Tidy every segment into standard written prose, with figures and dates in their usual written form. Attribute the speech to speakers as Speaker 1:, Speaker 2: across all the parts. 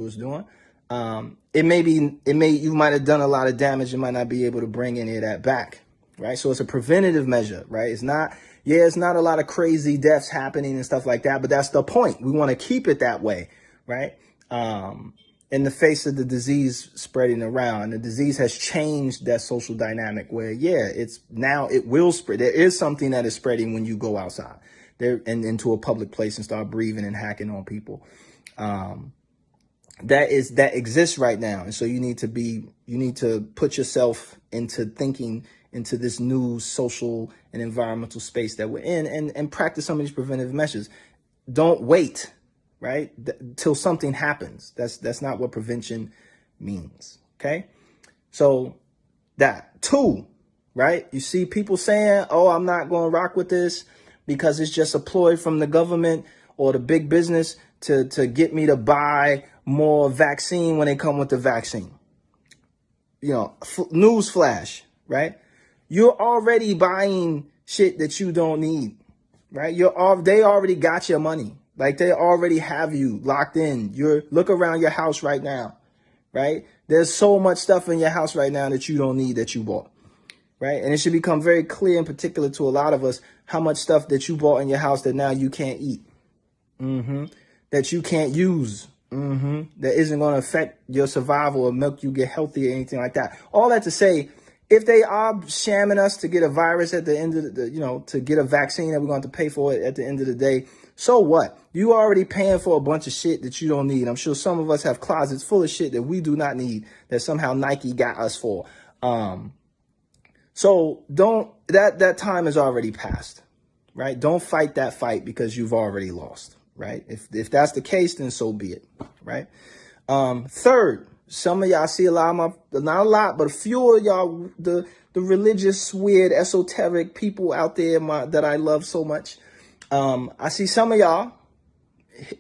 Speaker 1: was doing. You might have done a lot of damage. You might not be able to bring any of that back, right? So it's a preventative measure, right? It's not a lot of crazy deaths happening and stuff like that, but that's the point. We want to keep it that way, right? In the face of the disease spreading around, the disease has changed that social dynamic where, it will spread. There is something that is spreading when you go outside there and into a public place and start breathing and hacking on people. That exists right now. And so you need to put yourself into thinking into this new social and environmental space that we're in and practice some of these preventive measures. Don't wait, right? Till something happens. That's not what prevention means. Okay. So that 2, right? You see people saying, oh, I'm not going to rock with this because it's just a ploy from the government or the big business to get me to buy more vaccine when they come with the vaccine. News flash, right? You're already buying shit that you don't need, right? They already got your money. Like they already have you locked in. Look around your house right now, right? There's so much stuff in your house right now that you don't need that you bought, right? And it should become very clear in particular to a lot of us how much stuff that you bought in your house that now you can't eat, that you can't use, that isn't going to affect your survival or make you get healthy or anything like that. All that to say, if they are shamming us to get a virus at the end of to get a vaccine that we're going to pay for it at the end of the day, so what? You already paying for a bunch of shit that you don't need. I'm sure some of us have closets full of shit that we do not need that somehow Nike got us for. So that time is already passed, right? Don't fight that fight because you've already lost, right? If that's the case, then so be it, right? Third, some of y'all see not a lot, but a few of y'all, the religious, weird, esoteric people out there that I love so much. I see some of y'all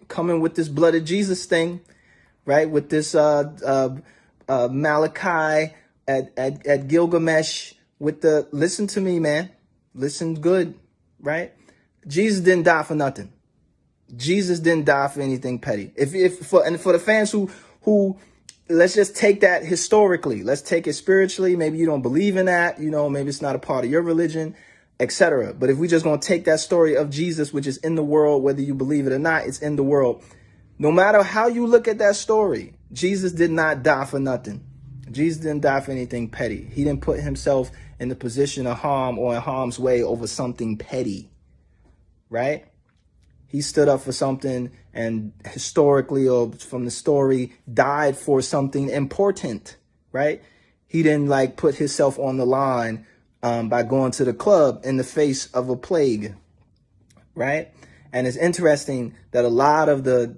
Speaker 1: coming with this blood of Jesus thing, right? With this Malachi at Gilgamesh with listen to me, man. Listen good, right? Jesus didn't die for nothing. Jesus didn't die for anything petty. For the fans who let's just take that historically. Let's take it spiritually. Maybe you don't believe in that. Maybe it's not a part of your religion, etc. But if we just going to take that story of Jesus, which is in the world, whether you believe it or not, it's in the world. No matter how you look at that story, Jesus did not die for nothing. Jesus didn't die for anything petty. He didn't put himself in the position of harm or in harm's way over something petty, right? He stood up for something and historically or from the story died for something important, right? He didn't put himself on the line by going to the club in the face of a plague, right? And it's interesting that a lot of the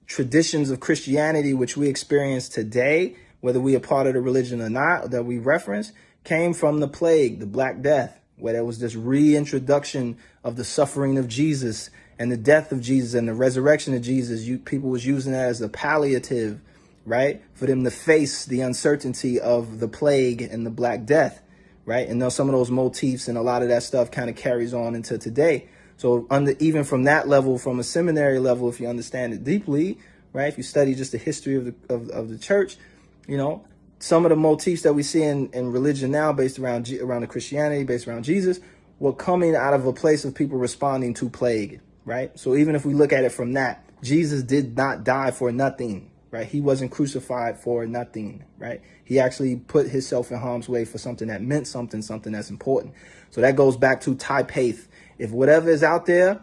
Speaker 1: traditions of Christianity, which we experience today, whether we are part of the religion or not, that we reference, came from the plague, the Black Death, where there was this reintroduction of the suffering of Jesus and the death of Jesus and the resurrection of Jesus. People was using that as a palliative, right, for them to face the uncertainty of the plague and the Black Death, right? And some of those motifs and a lot of that stuff kind of carries on into today. So even from that level, from a seminary level, if you understand it deeply, right, if you study just the history of the church, some of the motifs that we see in religion now based around the Christianity, based around Jesus, were coming out of a place of people responding to plague, right? So even if we look at it from that, Jesus did not die for nothing, right? He wasn't crucified for nothing, right? He actually put himself in harm's way for something that meant something that's important. So that goes back to TYPAITH. If whatever is out there,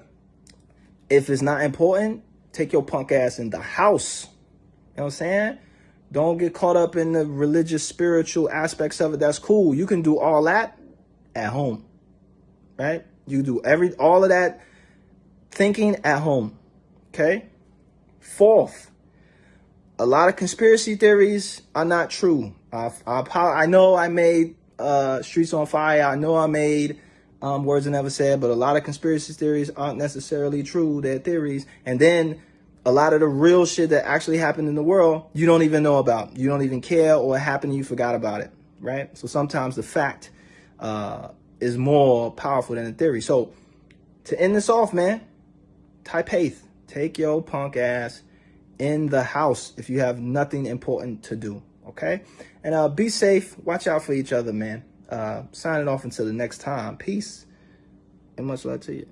Speaker 1: if it's not important, take your punk ass in the house. You know what I'm saying? Don't get caught up in the religious, spiritual aspects of it. That's cool. You can do all that at home, right? You do all of that thinking at home, okay? Fourth, a lot of conspiracy theories are not true. I know I made Streets on Fire. I know I made Words I Never Said, but a lot of conspiracy theories aren't necessarily true. They're theories. And then a lot of the real shit that actually happened in the world, you don't even know about. You don't even care, or it happened and you forgot about it, right? So sometimes the fact is more powerful than the theory. So to end this off, man, TYPAITH, take your punk ass in the house if you have nothing important to do. Okay? And be safe. Watch out for each other, man. Signing off until the next time. Peace and much love to you.